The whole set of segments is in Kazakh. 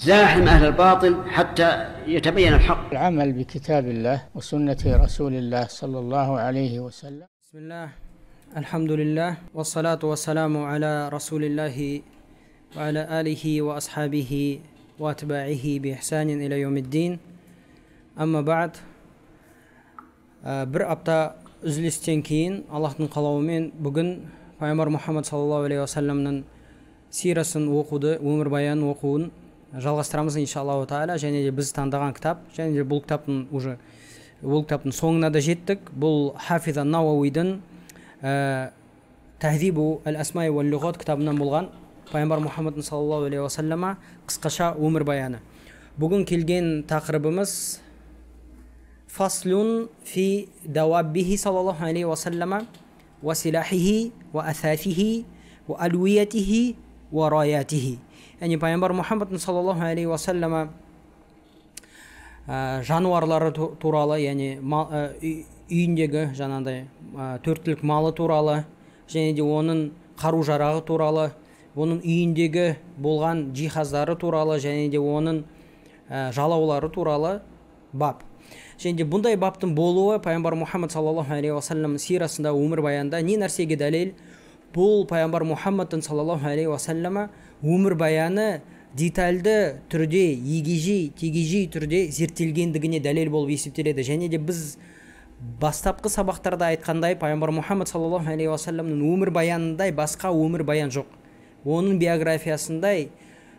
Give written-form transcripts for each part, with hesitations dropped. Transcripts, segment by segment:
زاحم أهل الباطل حتى يتبين الحق. العمل بكتاب الله وسنة رسول الله صلى الله عليه وسلم. بسم الله، الحمد لله، والصلاة والسلام على رسول الله وعلى آله وأصحابه وأتباعه بإحسان إلى يوم الدين. أما بعد، bir apta үзілістен кейін Аллахтың қалауымен бүгін пайғамбар Мұхаммад саллаллаху алейхи вассаламның сирасын оқуды, өмір баянын оқуын жалғастырамыз иншаллаху тағала. Және де біз таңдаған кітап, және де бұл кітаптың соңына да жеттік. Бұл Хафиз ан-Науауидің Тәһзибу ал-Асмаи уал-Лұғат кітабынан болған пайғамбар Мұхаммад саллаллаху алейхи вассалама қысқаша өмір баяны. Бүгін келген тақырыбымыз фаслун фи дауаббихи саллаллаху алейхи вассалама ва силахихи ва асасихи ва алуиятихи ва раятихи. Яғни пайғамбар Мұхаммад саллаллаху алейхи вассалама жануарлары туралы, яғни үйіндегі жаңағыдай төрттілік малы туралы, және де оның қару-жарағы туралы, оның үйіндегі болған жиһаздары туралы, және де оның жалаулары туралы бап. Және де бұндай баптың болуы пайғамбар Мұхаммад саллаллаху алейхи вассалам сирасында, өмір баянда не нәрсеге дәлел? Бұл пайғамбар Мұхаммадтың саллаллаху алейхи вассалама өмір баяны детальды түрде, егежей түрде зерттелгендігіне дәлел болып есептеледі. Және де біз бастапқы сабақтарда айтқандай, пайғамбар Мұхаммад саллаллаху алейхи вассаламның өмір баянындай басқа өмір баян жоқ. Оның биографиясындай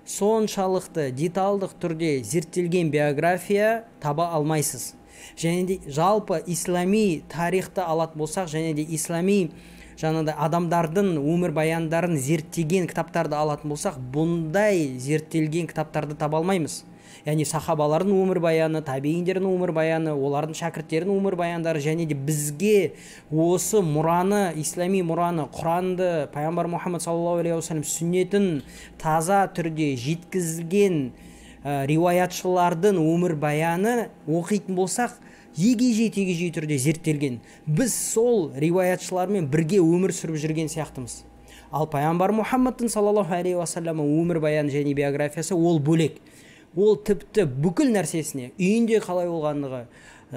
соншалықты деталдық түрде зерттелген биография таба алмайсыз. Және де жалпы ислами тарихты алатын болсақ, және де ислами адамдардың өмір баяндарын зерттеген кітаптарды алатын болсақ, бұндай зерттелген кітаптарды таба алмаймыз. Яғни сахабалардың өмір баяны, табииндердің өмір баяны, олардың шәкірттерінің өмір баяндары, және де бізге осы мұраны, ислами мұраны, Құранды, пайғамбар Мұхаммад саллаллаху алейхи вассалам сүннетін таза түрде жеткізілген риуаятшылардың өмір баяны оқитын болсақ, егежей түрде зерттелген. Біз сол риуаятшылармен бірге өмір сүріп жүрген сияқтымыз. Ал пайғамбар Мұхаммадтың саллаллаху алейхи вассалам өмір баяны және биографиясы ол бөлек. Ол тіпті бүкіл нәрсесіне, үйінде қалай болғандығы,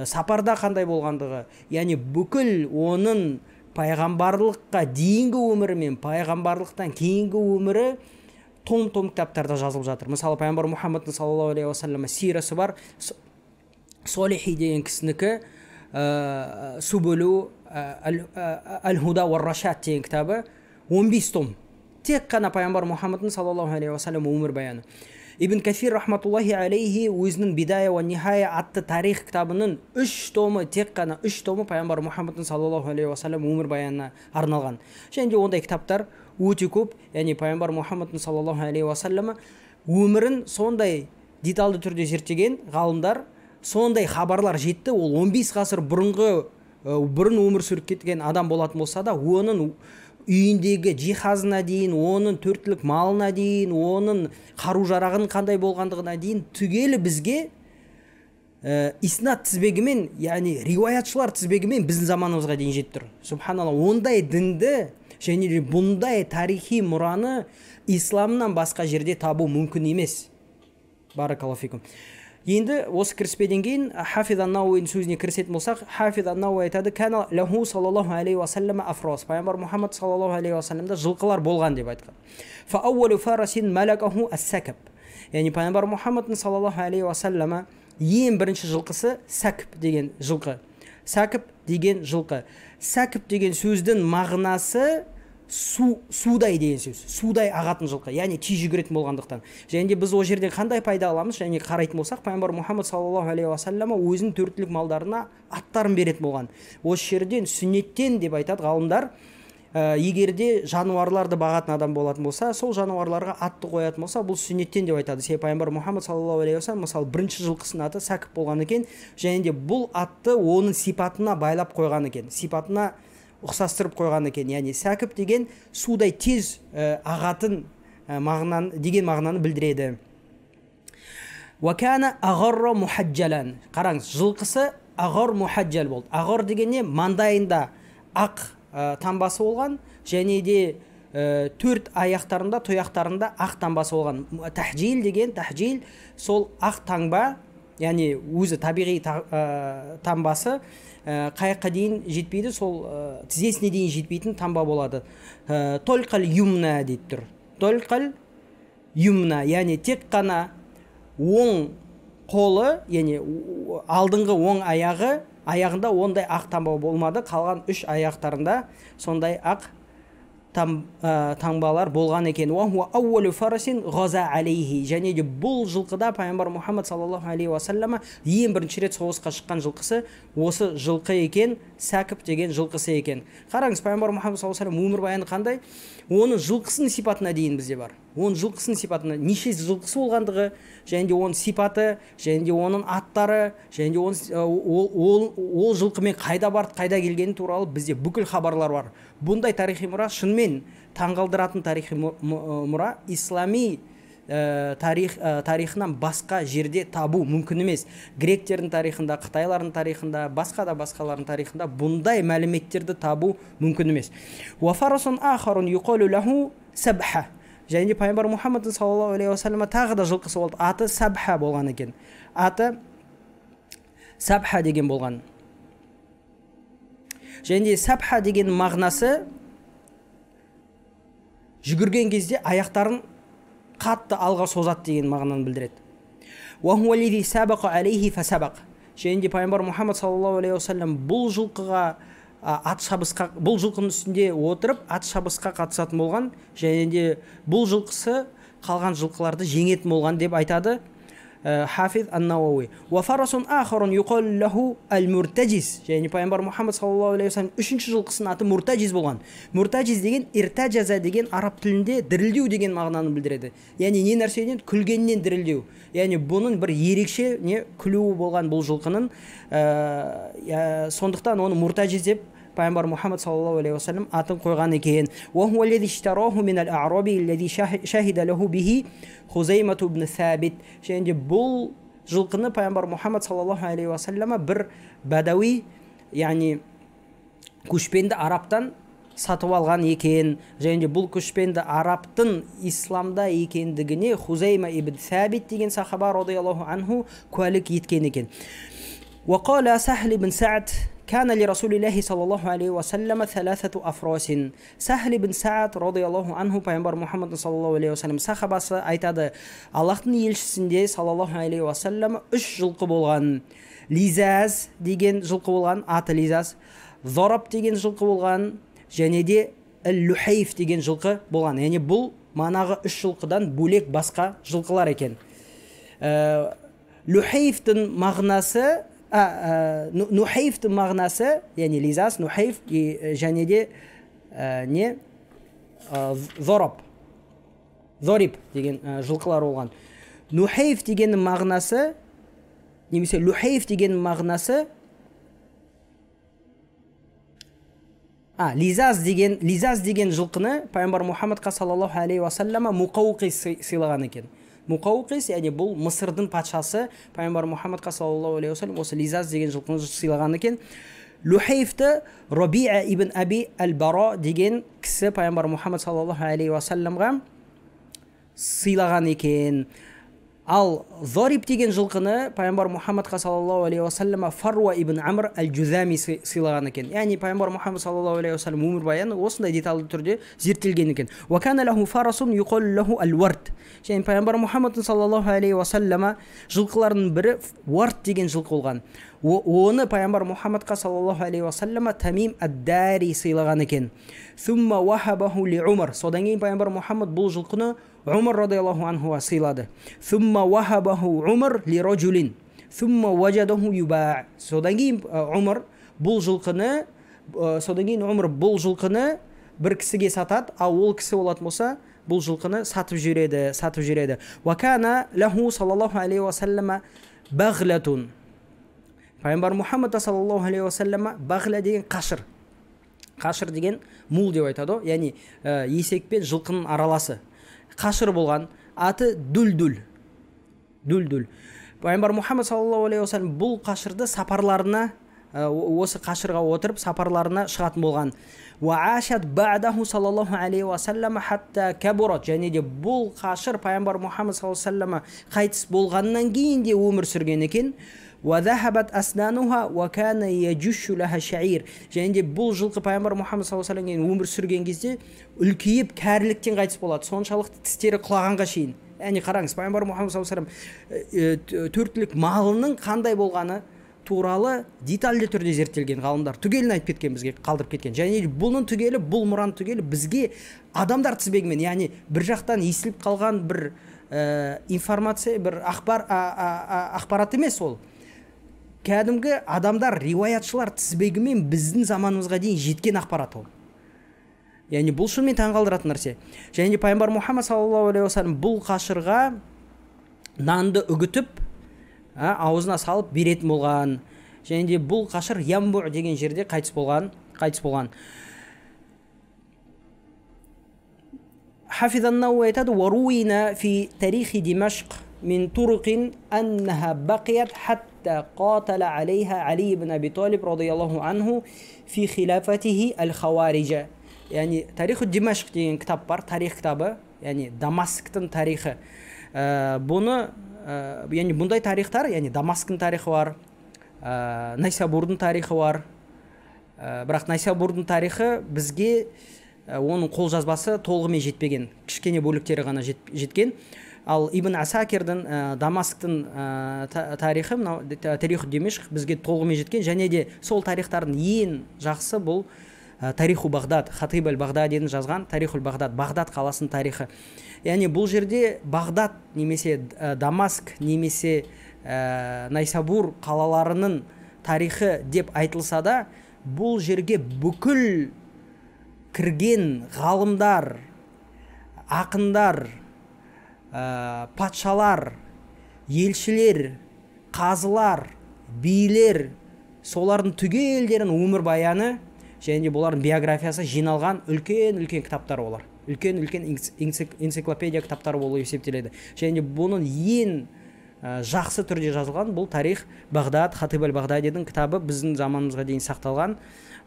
сапарда қандай болғандығы, яғни бүкіл оның пайғамбарлыққа дейінгі өмірі мен пайғамбарлықтан кейінгі өмірі том кітаптарда жазылып жатыр. Мысалы, пайғамбар Мұхаммадтың саллаллаху алейхи вассалам сирасы бар. Солихи деген кісінікі Субулу ал-Худа уар-Рашад деген кітабы 15 том. Тек қана пайғамбар Мұхаммадтың саллаллаху алейхи вассалам өмір баяны. Ибн Кафир рахматуллахи алейхи өзінің Бидая ва Нихая атты тарих кітабының 3 томы, тек қана 3 томы пайғамбар Мұхаммадтың саллаллаху алейхи вассалам өмір баянына арналған. Және де ондай кітаптар өте көп. Яғни пайғамбар Мұхаммадтың саллаллаху алейхи вассалам өмірін сондай деталды түрде зерттеген ғалымдар, сондай хабарлар жетті. Ол 15 ғасыр бұрын өмір сүріп кеткен адам болатын болса да, оның үйіндегі жиһазына дейін, оның төрттілік малына дейін, оның қару-жарағының қандай болғандығына дейін түгелі бізге иснат тізбегімен, яғни риуаятшылар тізбегімен біздің заманымызға дейін жетіп тұр. Субханалла, ондай дінді және де бұндай тарихи мұраны исламнан басқа жерде табу мүмкін емес. Баракаллаху фикум. Енді осы кіріспеден кейін Хафиз ан-Науауидің сөзіне кірісетін болсақ, Хафиз ан-Науауи айтады: "Кана лаху саллаллаху алейхи вассалам афрос". Пайғамбар Мұхаммад саллаллаху алейхи вассаламда жылқылар болған деп айтқан. Фа аувалу фарасин малакаху ас-сакб. Яғни пайғамбар Мұхаммад саллаллаху алейхи вассалама ең бірінші жылқысы сакб деген жылқы. Сакб деген жылқы. Сакб деген сөздің мағынасы судай деген сөз. Судай ағатын жылқы, яғни тез жүгіретін болғандықтан. Және де біз о жерден қандай пайда аламыз? Және қарайтын болсақ, пайғамбар Мұхаммад саллаллаху алейхи вассалама өзінің төрттілік малдарына аттарын беретін болған. Осы жерден сүннеттен деп айтады ғалымдар, егерде жануарларды бағатын адам болатын болса, сол жануарларға атты қоятын болса, бұл сүннеттен деп айтады. Себебі пайғамбар Мұхаммад саллаллаху алейхи вассалам мысалы бірінші жылқысының аты сакб болған екен, және де бұл атты оның сипатына байлап қойған екен. Сипатына ұқсастырып қойған екен. Яғни сакб деген судай тез ағатын деген мағынаны білдіреді. Уакана ағарра мухаджалан. Қараңыз, жылқысы ағар мухаджал болды. Ағар дегенне маңдайында ақ таңбасы болған, және де төрт аяқтарында, тұяқтарында ақ таңбасы болған. Тахжил деген, тахжил сол ақ таңба, яғни өзі табиғи таңбасы қаяққа дейін жетпейді, сол тізесіне дейін жетпейтін таңба болады. Толқал юмна дейді тұр. Толқал юмна, яғни тек қана оң қолы, яғни алдыңғы оң аяғында ондай ақ таңба болмады, қалған үш аяқтарында сондай ақ таңбалар болған екен. Және де бұл жылқыда пайғамбар Мұхаммад саллаллаху алейхи уассалама ең бірінші рет соғысқа шыққан жылқысы осы жылқы екен, Сәкіп деген жылқысы екен. Қараңыз, пайғамбар Мұхаммад саллаллаху алейхи уассалам өмірбаяны қандай? Оның жылқысының сипатына дейін бізде бар. Оның жылқысының сипатына, неше жылқысы болғандығы, және де оның сипаты, және де оның аттары, және де ол жылқымен қайда барды, қайда келгені туралы бізде бүкіл хабарлар бар. Бұндай тарихи мұра шынымен таңғалдыратын тарихи мұра ислами тарихынан басқа жерде табу мүмкін емес. Гректердің тарихында, қытайлардың тарихында, басқалардың тарихында бұндай мәліметтерді табу мүмкін емес. Және де пайғамбар Мұхаммад саллаллаху алейхи уассалама тағы да жылқысы болды. Аты Сабха болған екен. Аты Сабха деген болған. Және де Сабха деген мағынасы жүгірген кезде аяқтарын қатты алға созады деген мағынаны білдіреді. Және де пайғамбар Мұхаммад саллаллаху алейхи уассалам бұл жылқыға бұл жылқының үстінде отырып ат шабысқа қатысатын болған, және де бұл жылқысы қалған жылқыларды жеңетін болған деп айтады Хафиз ан-Науауи. Және пайғамбар Мұхаммад саллаллаху алейхи уассалам үшінші жылқысының аты Муртажиз болған. Муртажиз деген иртажаза деген араб тілінде дірілдеу деген мағынаны білдіреді. Яғни не нәрседен? Күлгеннен дірілдеу. Яғни бұның бір ерекше күлуі болған бұл жылқының. Сондықтан оны Муртажиз деп пайғамбар Мұхаммад саллаллаху алейхи уассалам атын қойған екен. Және де бұл жылқыны пайғамбар Мұхаммад саллаллаху алейхи уассалама бір бадауи, яғни көшпенді араптан сатып алған екен. Және де бұл көшпенді араптың исламда екендігіне Хузайма ибн Сәбит деген сахаба радиаллаху анху куәлік еткен екен. وقال سهل بن سعد كان لرسول الله صلى الله عليه وسلم 3 أفراس. Сахл бин Саад радиаллаху анху пайғамбар Мұхаммад саллаллаху алейхи уассалам сахабасы айтады, Аллахтың елшісінде саллаллаху алейхи уассалам 3 жылқы болған. Лизаз деген жылқы болған, аты Лизаз. Зораб деген жылқы болған, және де Люхайф деген жылқы болған. Яғни бұл манағы 3 жылқыдан бөлек басқа жылқылар екен. Люхайфтың мағынасы Нухайфтың мағынасы, яғни Лизаз, Нухайф, және де Зораб, Зориб деген жылқылар болған. Нухайф деген мағынасы, немесе Люхайф деген мағынасы, Лизаз деген жылқыны пайғамбар Мұхаммадқа саллаллаху алейхи уассалама Муқауқис сыйлаған екен. Муқауқис, яғни бұл Мысырдың патшасы пайғамбар Мұхаммадқа саллаллаху алейхи уассалам осы Лизаз деген жылқыны сыйлаған екен. Люхайфты Рабиа ибн Аби аль-Бара деген кісі пайғамбар Мұхаммад саллаллаху алейхи уассаламға сыйлаған екен. Ал Зориб деген жылқыны пайғамбар Мұхаммадқа саллаллаху алейхи уассалама Фаруа ибн Амр аль-Джузами сыйлаған екен. Яғни пайғамбар Мұхаммад саллаллаху алейхи уассалам өмірбаяны осындай деталды түрде зерттелген екен. Ва кана лаху фарасун юқалу лаху аль-Вард. Және пайғамбар Мұхаммад саллаллаху алейхи уассалама жылқыларының бірі Вард деген жылқы болған. Оны пайғамбар Мұхаммадқа саллаллаху алейхи уассалама Тамим ад-Дари сыйлаған екен. Сумма вахабаху ли Умар. Содан кейін пайғамбар Мұхаммад бұл жылқыны Умар радиаллаху анхуға сыйлады. Сумма вахабаху Умар ли раджулин. Сумма ваджадаху юба. Содан кейін Умар бұл жылқыны бір кісіге сатады, ал ол кісі болатын болса бұл жылқыны сатып жүреді. Ва кана лаху саллаллаху алейхи уассалама бағлатун. Пайғамбар Мұхаммад саллаллаху алейхи уассалама бағла деген қашыр. Қашыр деген мул деп айтады, яғни есек пен жылқының араласы. Қашыр болған, аты Дүлдүл. Пайғамбар Мұхаммад саллаллаху алейхи уассалам бұл қашырды сапарларына осы қашырға отырып сапарларына шығатын болған. وعاشت بعده صلى الله عليه وسلم حتى كبرت. және де бұл қашыр пайғамбар Мұхаммад саллаллаху алейхи вассалам қайтыс болғаннан кейін де өмір сүрген екен. وذهبت أسنانها وكان يجش لها شعير. және де бұл жылқы пайғамбар Мұхаммад саллаллаху алейхи вассалам өмір сүрген кезде үлкейіп кәріліктен қайтыс болады. Соншалықты тістері құлағанға шейін. Яғни қараңыз, пайғамбар Мұхаммад саллаллаху алейхи вассалам төрттілік малының қандай болғаны туралы детальді түрде зерттелген, ғалымдар түгелін айтып кеткен, бізге қалдырып кеткен. Және бұның түгелі, бұл мұран түгелі бізге адамдар тізбегімен, яғни бір жақтан естіліп қалған бір информация, бір ақпарат емес ол. Кәдімгі адамдар, риуаятшылар тізбегімен біздің заманымызға дейін жеткен ақпарат ол. Яғни бұл шынымен таңғалдыратын нәрсе. Және де пайғамбар Мұхаммад саллаллаху алейхи вассалам бұл қашырға нанды үгітіп, аузына салып беретін болған. Және де бұл қашыр Ямбу деген жерде қайтыс болған. Хафизан Науи айтады: "Варуина фи тарихи Димашқ min turuqin annaha baqiyat hatta qatala alayha Ali ibn Abi Talib radiyallahu anhu fi khilafatihi al-Khawarij." Яғни тарихы Димашқ деген кітап бар, тарих кітабы, яғни Дамасктың тарихы. Бұны, яғни бұндай тарихтар, яғни Дамасктың тарихы бар, Найсабурдың тарихы бар. Бірақ Найсабурдың тарихы бізге оның қолжазбасы толығымен жетпеген, кішкене бөліктері ғана жеткен. Ал Ибн Асакирдің Дамасктың тарихы, тарихы Димашқ бізге толығымен жеткен. Және де сол тарихтардың ең жақсы бұл Тариху Бағдад, Хатиб аль-Бағдадидің жазған Тариху Бағдад, Бағдад қаласының тарихы. Яғни бұл жерде Бағдад немесе Дамаск немесе Найсабур қалаларының тарихы деп айтылса да, бұл жерге бүкіл кірген ғалымдар, ақындар, патшалар, елшілер, қазылар, билер, солардың түгелдерін өмір баяны және де бұлардың биографиясы жиналған үлкен кітаптар олар. Үлкен энциклопедия кітаптары болып есептеледі. Және бұның ең жақсы түрде жазылған бұл тарих Бағдад, Хатиб аль-Бағдадидің кітабы біздің заманымызға дейін сақталған,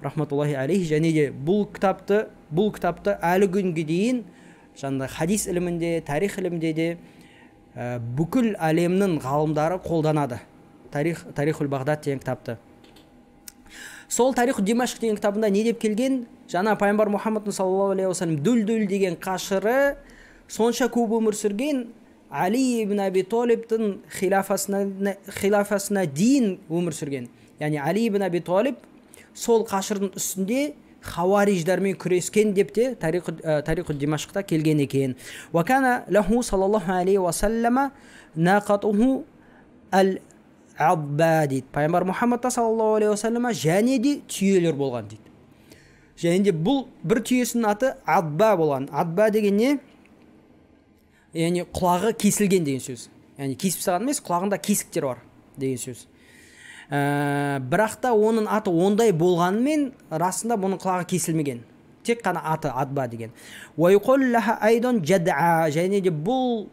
рахматуллахи алейхи. Және де бұл кітапты әлі күнге дейін хадис ілімінде, тарих ілімінде де бүкіл әлемнің ғалымдары қолданады. Тарихул Бағдад деген кітапты. Сол тариху Димашқ деген кітабында не деп келген? Жаңа пайғамбар Мұхаммад саллаллаху алейхи вассалам дүл деген қашыры сонша көп өмір сүрген Али ибн Аби Талибтің хилафасына дейін өмір сүрген. Яғни Али ибн Аби Талиб сол қашырдың үстінде хауариждармен күрескен деп те тариху Димашқта келген екен. Ва кана лаху саллаллаху алейхи вассалама нақатуху Абба дейді. Пайғамбар Мұхаммад саллаллаху алейхи вассалама және де түйелер болған дейді. Және де бұл бір түйесінің аты Абба болған. Абба деген не? Яғни құлағы кесілген деген сөз. Яғни кесіп тастаған емес, құлағында кесіктер бар деген сөз. Бірақ та оның аты ондай болғанымен расында бұның құлағы кесілмеген. Тек қана аты Абба деген. Ва юқал лаха айдан жад'a. Және де бұл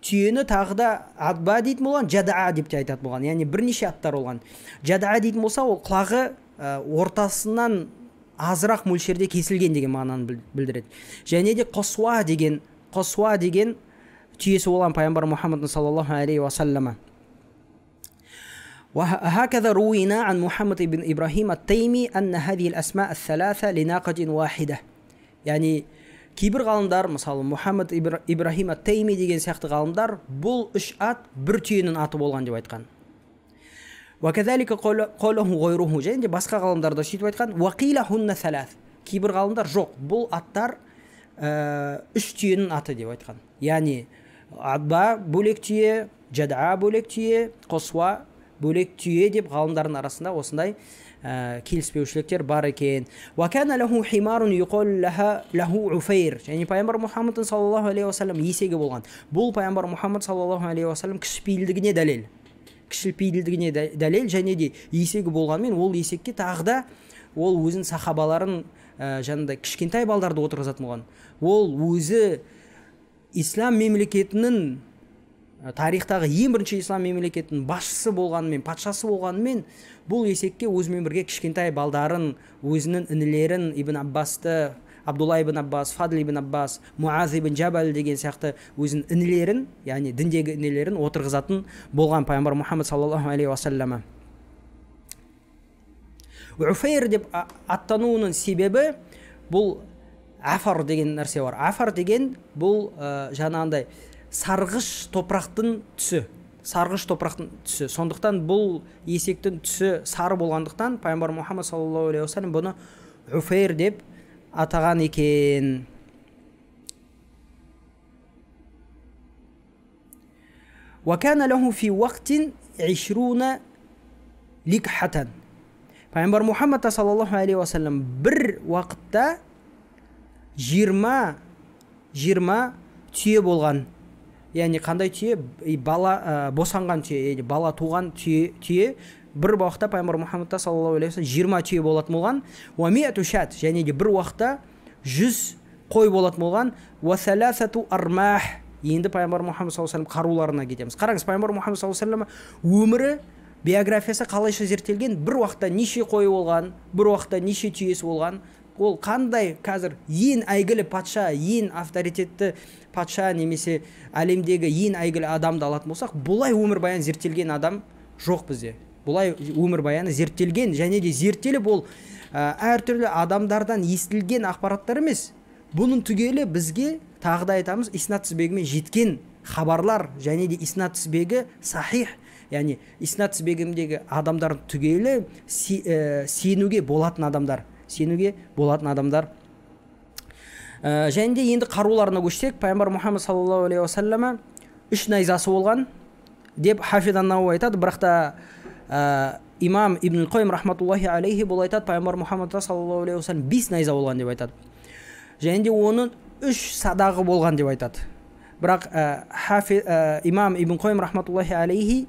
түйені тағы да Абба дейтін болған, жад'a деп те айтады болған. Яғни бірнеше аттар болған. Жад'a дейтін болса, ол құлағы ортасынан азырақ мөлшерде кесілген деген мағынаны білдіреді. Және де қосуа деген түйесі болған пайғамбар Мұхаммад саллаллаху алейхи вассалама. وهكذا روينا عن محمد بن إبراهيم التيمي أن هذه الأسماء الثلاثة لناقة واحدة. يعني кейбір ғалымдар, мысалы Мұхаммад Ибрахим ат-Тайми деген сияқты ғалымдар бұл үш ат бір түйенің аты болған деп айтқан. وكذلك قوله غيره. және де басқа ғалымдар да сөйтіп айтқан. وقيل هن ثلاث. кейбір ғалымдар жоқ, бұл аттар үш түйенің аты деп айтқан. Яғни Абба бөлек түйе, Жад'a бөлек түйе, Қосуа бөлек түйе деп ғалымдардың арасында осындай келіспеушіліктер бар екен. وكان له حمار يقال له عفير. және пайғамбар Мұхаммад саллаллаху алейхи вассалам есегі болған. Бұл пайғамбар Мұхаммад саллаллаху алейхи вассалам кішіпейілдігіне дәлел, және де есегі болғанмен ол есекке тағы да ол өзінің сахабаларын жанында кішкентай балдарды отырғызатын болған. Ол өзі ислам мемлекетінің тарихтағы ең бірінші ислам мемлекетінің басшысы болғанымен, патшасы болғанымен, бұл есекке өзімен бірге кішкентай балдарын, өзінің інілерін, Ибн Аббасты, Абдулла ибн Аббас, Фадл ибн Аббас, Муаз ибн Джабал деген сияқты өзінің інілерін, яғни діндегі інілерін отырғызатын болған пайғамбар Мұхаммад саллаллаху алейхи уассалама. Уфайр деп аттануының себебі бұл афар деген нәрсе бар. Афар деген бұл жаңағындай сарғыш топырақтың түсі. Сарғыш топырақтың түсі. Сондықтан бұл есектің түсі сары болғандықтан пайғамбар Мұхаммад саллаллаху алейхи уассалам бұны Уфайр деп атаған екен. وَكَانَ لَهُ فِي وَقْتٍ 20 لِكْحَةً. Пайғамбар Мұхаммад саллаллаху алейхи уассалам бір уақытта 20 түйе болған. Яғни қандай түйе? Бала босанған түйе, бала туған түйе. Бір уақытта пайғамбар Мұхаммад саллаллаху алейхи уассалам 20 түйе болатын болған. Ва миату шат, және де бір уақытта 100 қой болатын болған. Ва саласату армах. Енді пайғамбар Мұхаммад саллаллаху алейхи уассалам қаруларына кетеміз. Қараңыз, пайғамбар Мұхаммад саллаллаху алейхи уассалам өмірі, биографиясы қалайша зерттелген, бір уақытта неше қойы болған, бір уақытта неше түйесі болған. Ол қандай қазір ең әйгілі патша, ең авторитетті патша немесе әлемдегі ең әйгілі адамды алатын болсақ, бұлай өмірбаян зерттелген адам жоқ бізде. Бұлай өмірбаяны зерттелген, және де зерттеліп ол әртүрлі адамдардан естілген ақпараттар емес. Бұның түгелі бізге тағы да айтамыз, иснат тізбегімен жеткен хабарлар, және де иснат тізбегі сахих, яғни иснат тізбегіндегі адамдар түгелі сенуге болатын адамдар. Және де енді қаруларына көшсек, пайғамбар Мұхаммад саллаллаху алейхи уассалама 3 найзасы болған деп Хафид ан-Науи айтады. Бірақ та имам Ибн Қойым рахматуллахи алейхи бұл айтады, пайғамбар Мұхаммад саллаллаху алейхи уассалам 5 найза болған деп айтады. Және де оның 3 садағы болған деп айтады. Бірақ имам Ибн Қойым рахматуллахи алейхи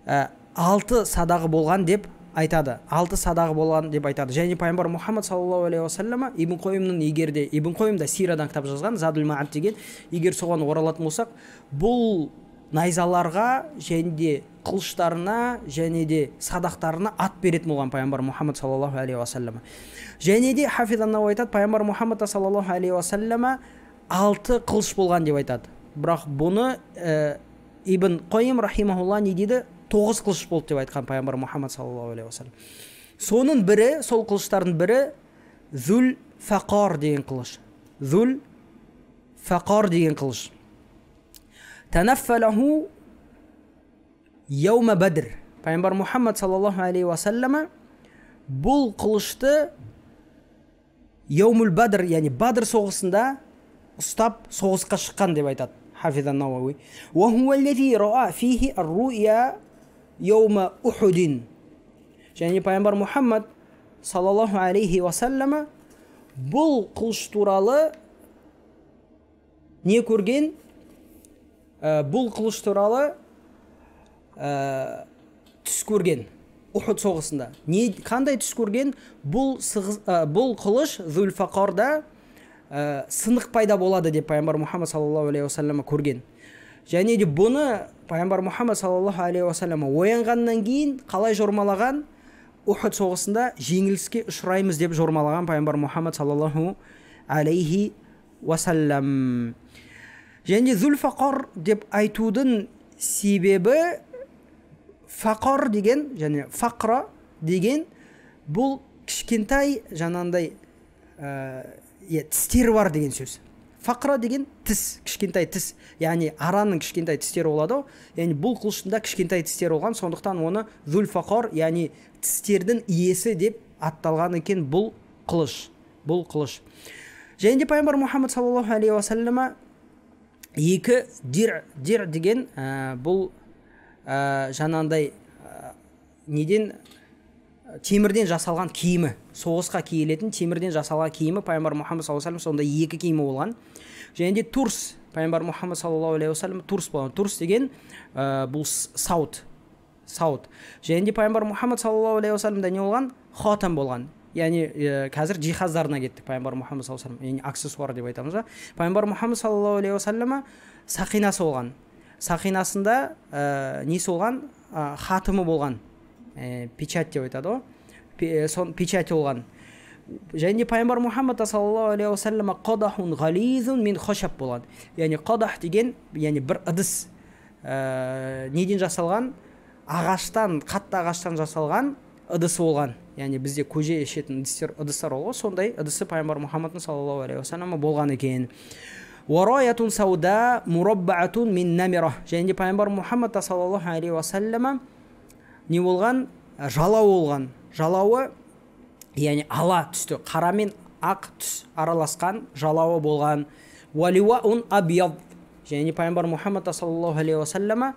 6 садағы болған деп айтады. 6 садағы болған деп айтады. Және пайғамбар Мұхаммад саллаллаху алейхи уассалама Ибн Қойымның егерде, Ибн Қойым да сирадан кітап жазған, Задул Маат деген, егер соған оралатын болсақ, бұл найзаларға және де қылыштарына және де садақтарына ат беретін болған пайғамбар Мұхаммад саллаллаху алейхи уассалама. Және де Хафид ан-Науи айтады, пайғамбар Мұхаммад саллаллаху алейхи уассалама 6 қылыш болған деп айтады. Бірақ бұны Ибн Қойым рахимахулла не дейді? 9 қылыш болды деп айтқан пайғамбар Мұхаммад саллаллаху алейхи уассалам. Соның бірі, сол қылыштардың бірі Зул Фақар деген қылыш. Зул Фақар деген қылыш. Танаффалаху Яума Бадр. Пайғамбар Мұхаммад саллаллаху алейхи уассалама бұл қылышты Яумул Бадр, яғни Бадр соғысында ұстап соғысқа шыққан деп айтады Хафид ан-Науи. Ва хуа аллази ра'a фихи ар-ру'я Яума Ухудин. Және пайғамбар Мұхаммад саллаллаху алейхи уассалама бұл қылыш туралы не көрген? Бұл қылыш туралы түс көрген Ухуд соғысында. Қандай түс көрген? Бұл қылыш Зул-Фақарда сынық пайда болады деп пайғамбар Мұхаммад саллаллаху алейхи уассалама көрген. Және де бұны пайғамбар Мұхаммад саллаллаху алейхи уассалама оянғаннан кейін қалай жормалаған? Ухуд соғысында жеңіліске ұшыраймыз деп жормалаған пайғамбар Мұхаммад саллаллаху алейхи уассалам. Және Зул-Фақар деп айтудың себебі фақар деген, және фақра деген бұл кішкентай жанандай тістері бар деген сөз. Фақра деген тіс, кішкентай тіс, яғни араның кішкентай тістері болады. Яғни бұл қылыштында кішкентай тістері болған, сондықтан оны Зул-Фақар, яғни тістердің иесі деп атталған екен бұл қылыш. Және де пайғамбар Мұхаммад саллаллаху алейхи уассалама 2 дир деген бұл жанандай неден темірден жасалған киімі, соғысқа киілетін темірден жасалған киімі пайғамбар Мұхаммад саллаллаху алейхи уассалам сонда 2 киімі болған. Және де турс, пайғамбар Мұхаммад саллаллаху алейхи уассалам турс болған. Турс деген бұл саут. Және де пайғамбар Мұхаммад саллаллаху алейхи уассаламда не болған? Хатам болған. Яғни қазір жиһаздарына кеттік пайғамбар Мұхаммад саллаллаху алейхи уассалам, яғни аксессуар деп айтамыз ба. Пайғамбар Мұхаммад саллаллаху алейхи уассалама сақинасы болған. сақинасында несі болған, хатымы болған, печать деп айтады ғой, сон печать болған. Және пайғамбар Мұхаммад саллаллаху алейхи уассалама қадахун ғализун мин хошаб болған. Яғни қадах деген, яғни бір ыдыс неден жасалған, ағаштан, қатты ағаштан жасалған ыдысы болған. Яғни бізде көже ішетін ыдыстар болған, сондай ыдысы пайғамбар Мұхаммад саллаллаху алейхи уассалама болған екен. Вараятун сауда мураббаатун мин намира. Және пайғамбар Мұхаммад саллаллаху алейхи уассалама не болған? Жалау болған. Жалауы яғни ала түсті, қара мен ақ түс араласқан жалауы болған. Валиуаун абияд. Және пайғамбар Мұхаммад саллаллаху алейхи уассалама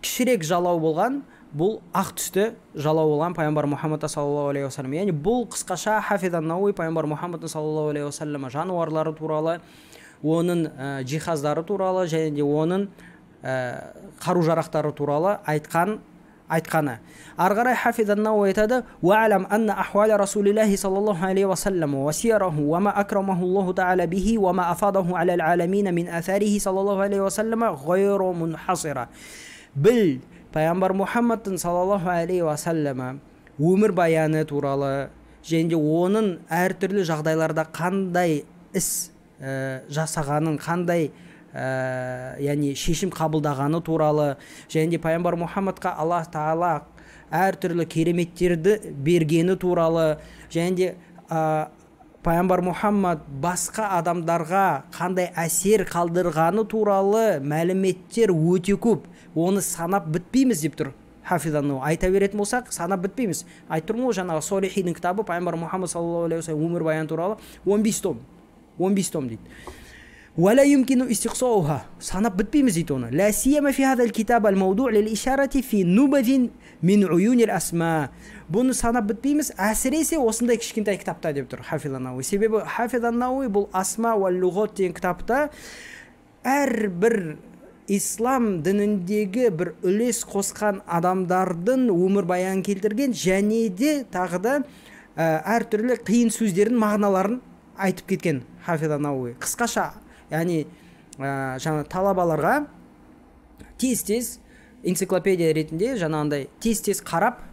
кішірек жалау болған, бұл ақ түсті жалау болған пайғамбар Мұхаммад саллаллаху алейхи уассалама. Яғни бұл қысқаша Хафизан Науи пайғамбар Мұхаммад саллаллаху алейхи уассалама жануарлары туралы, оның жиһаздары туралы және де оның қару-жарақтары туралы айтқаны. Арғарай Хафизан Науи айтады: "Уалам анна ахвал Расулиллахи саллаллаху алейхи уассалам ва сираху ва ма акрамаху Аллаху та'ала бихи ва ма афадаху аля ал-аламин мин аtharihi саллаллаху алейхи уассалам гайру мунхасира." Біл, пайғамбар Мұхаммадтың саллаллаху алейхи уассалама өмір баяны туралы және де оның әртүрлі жағдайларда қандай іс жасағанын, қандай яғни шешім қабылдағаны туралы және де пайғамбар Мұхаммадқа Аллах Тағала әртүрлі кереметтерді бергені туралы және де пайғамбар Мұхаммад басқа адамдарға қандай әсер қалдырғаны туралы мәліметтер өте көп. Оны санап бітпейміз деп тұр Хафизан Науи. Айта беретін болсақ, санап бітпейміз. Айтып тұрмын ғой, жаңағы Солихидің кітабы пайғамбар Мұхаммад саллаллаху алейхи уассалам өмір баяны туралы 15 том. 15 том дейді. ولا يمكن استقصاؤها. санап бітпейміз дейді оны. لا سيما في هذا الكتاب الموضوع للإشارة في نبذ من عيون الأسماء. Бұны санап бітпейміз, әсіресе осындай кішкентай кітапта деп тұр Хафизан Науи. Себебі Хафизан Науи бұл Асма уа луғат деген кітапта әрбір ислам дініндегі бір үлес қосқан адамдардың өмір баянын келтірген және де тағы да әртүрлі қиын сөздердің мағыналарын айтып кеткен Хафизан Науи. Қысқаша, яғни жаңа талабаларға тез-тез энциклопедия ретінде жаңағындай тез-тез қарап,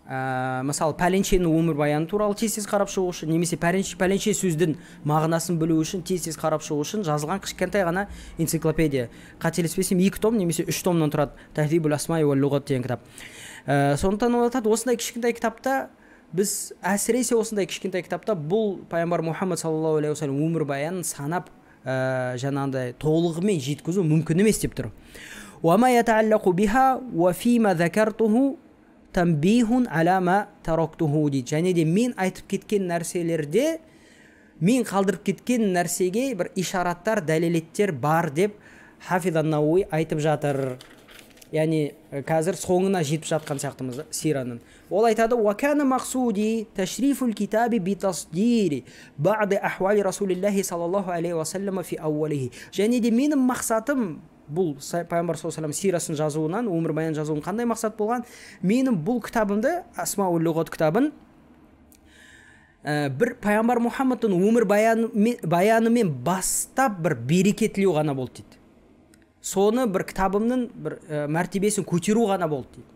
мысалы пәленшенің өмір баяны туралы тез-тез қарап шығу үшін, немесе пәленше сөздің мағынасын білу үшін тез-тез қарап шығу үшін жазылған кішкентай ғана энциклопедия. Қателеспесем 2 том немесе 3 томнан тұрады. Тахзибул асмаи уа луғат деген кітап. Сондықтан ол айтады, осындай кішкентай кітапта біз әсіресе осындай кішкентай кітапта бұл пайғамбар Мұхаммад саллаллаху алейхи уассалам өмір баянын санап жаңағындай толығымен жеткізу мүмкін емес деп тұр. وما يتعلق بها وفيما ذكرته تنبيه على ما تركته дейді. Және де мен айтып кеткен нәрселерде, мен қалдырып кеткен нәрсеге бір ишараттар, дәлелеттер бар деп Хафизан Науи айтып жатыр. Яғни қазір соңына жетіп жатқан сияқтымыз сираның. Ол айтады: وكان مقصودي تشريف الكتاب بتصدير بعض أحوال رسول الله صلى الله عليه وسلم في أوله. және де менің мақсатым бұл пайғамбар саллаллаху алейхи сирасын жазуынан, өмір баян жазуын қандай мақсат болған? Менің бұл кітабымды, Асма уа луғат кітабын, бір пайғамбар Мұхаммадтың өмір баянымен бастап бір берекетлеу ғана болды дейді. Соны бір кітабымның бір мәртебесін көтеру ғана болды дейді.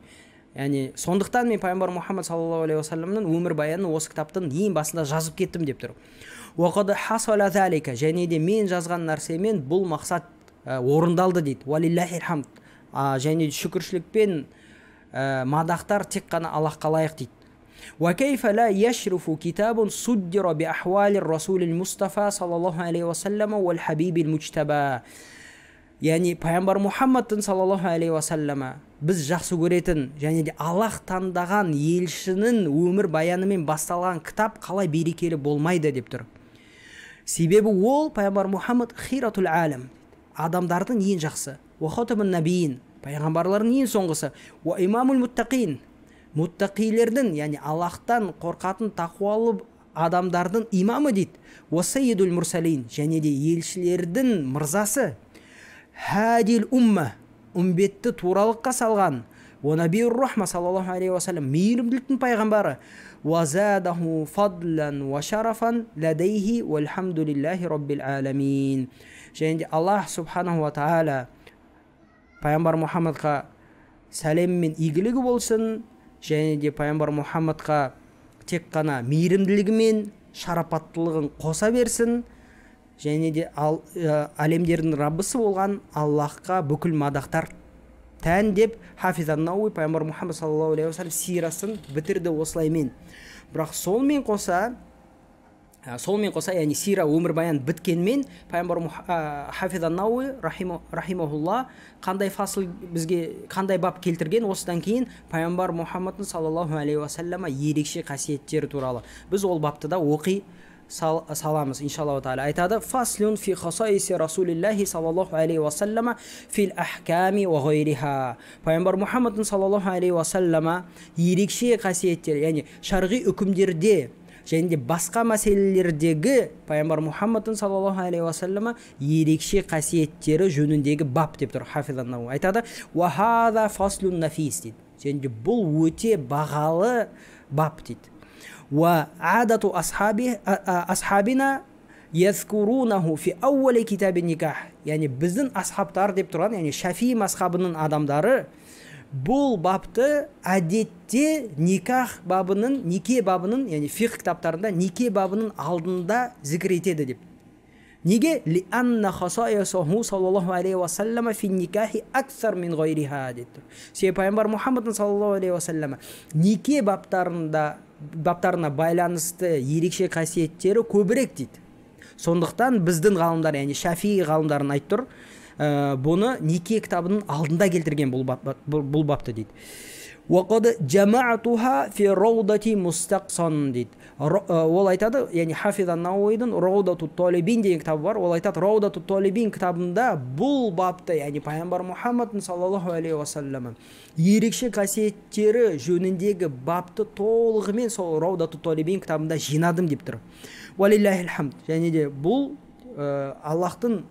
Яғни сондықтан мен пайғамбар Мұхаммад саллаллаху алейхи уассаламның өмір баянын осы кітаптың ең басында жазып кеттім деп тұр. Уақад хасала залика. Және де мен жазған нәрсемен бұл мақсат орындалды дейді. Валиллахи хамд. Және шүкіршілікпен мадақтар тек қана Аллахқа лайық дейді. وكيف لا يشرف كتاب صدر بأحوال الرسول المصطفى صلى الله عليه وسلم والحبيب المجتبى. Яғни пайғамбар Мұхаммадтың саллаллаху алейхи уассалама біз жақсы көретін және де Аллах таңдаған елшінің өмір баянымен басталған кітап қалай берекелі болмайды деп тұр. Себебі ол пайғамбар Мұхаммад хиратул алам, адамдардың ең жақсы, уа хатамун набиин, пайғамбарлардың ең соңғысы, уа имамул муттақин, муттақилердің, яғни Аллахтан қорқатын тақуалы адамдардың имамы дейді. Уа саййидул мурсалин, және де елшілердің мырзасы. Хадил умма, үмбетті туралыққа салған. Уа набиур рахма саллаллаху алейхи уассалам, мейірімділіктің пайғамбары. Уа задаху фадлан уа шарафан ладайхи валхамдулиллахи раббил аламин. Және де Аллах субханаху ва таала пайғамбар Мұхаммадқа сәлем мен игілігі болсын, және де пайғамбар Мұхаммадқа тек қана мейірімділігі мен шарапаттылығын қоса берсін, және де әлемдердің Раббысы болған Аллахқа бүкіл мадақтар тән деп Хафиз ан-Науи пайғамбар Мұхаммад саллаллаху алейхи уассалам сирасын бітірді осылаймен. Бірақ сонымен қоса, яғни сира өмірбаян біткенмен пайғамбар Хафиз ан-Науи рахимахулла қандай фасыл бізге қандай бап келтірген, осыдан кейін пайғамбар Мұхаммадтың саллаллаху алейхи уассалама ерекше қасиеттері туралы біз ол бапты да оқи саламыз иншаллаху тағала. Айтады: фаслун фи хасаиси расулиллахи саллаллаху алейхи уассалама фил ахками ва гайриха. Пайғамбар Мұхаммадтың саллаллаху алейхи уассалама ерекше қасиеттері, яғни шарғи үкімдерде және де басқа мәселелердегі пайғамбар Мұхаммадтың саллаллаху алейхи уассалама ерекше қасиеттері жөніндегі бап деп тұр Хафиз ан-Науи. Айтады: ва хаза фаслун нафис дейді. Және де бұл өте бағалы бап дейді. Ва адату асхабина язкурунаху фи ауали китаби никах. Яғни біздің асхабтар деп тұрған, яғни Шафи мазхабының адамдары бұл бапты әдетте никах бабының, неке бабының, яғни фиқ кітаптарында неке бабының алдында зікір етеді деп. Неге? Ли анна хасаясаху саллаллаху алейхи уассалама фи никахи аксар мин гайриха дейді. Себебі пайғамбар Мұхаммадтың саллаллаху алейхи уассалама неке баптарына байланысты ерекше қасиеттері көбірек дейді. Сондықтан біздің ғалымдар, яғни Шафи ғалымдарын айтып тұр, бұны неке кітабының алдында келтірген бұл бапты дейді. Уақады жамаатуха фи раудати мустақсан дейді. Ол айтады, яғни Хафиз ан-Науидің Раудату Талибин деген кітабы бар. Ол айтады, Раудату Талибин кітабында бұл бапты, яғни пайғамбар Мұхаммадтың саллаллаху алейхи уассалама ерекше қасиеттері жөніндегі бапты толығымен сол Раудату Талибин кітабында жинадым деп тұр. Валиллахил хамд. Және де бұл Аллахтың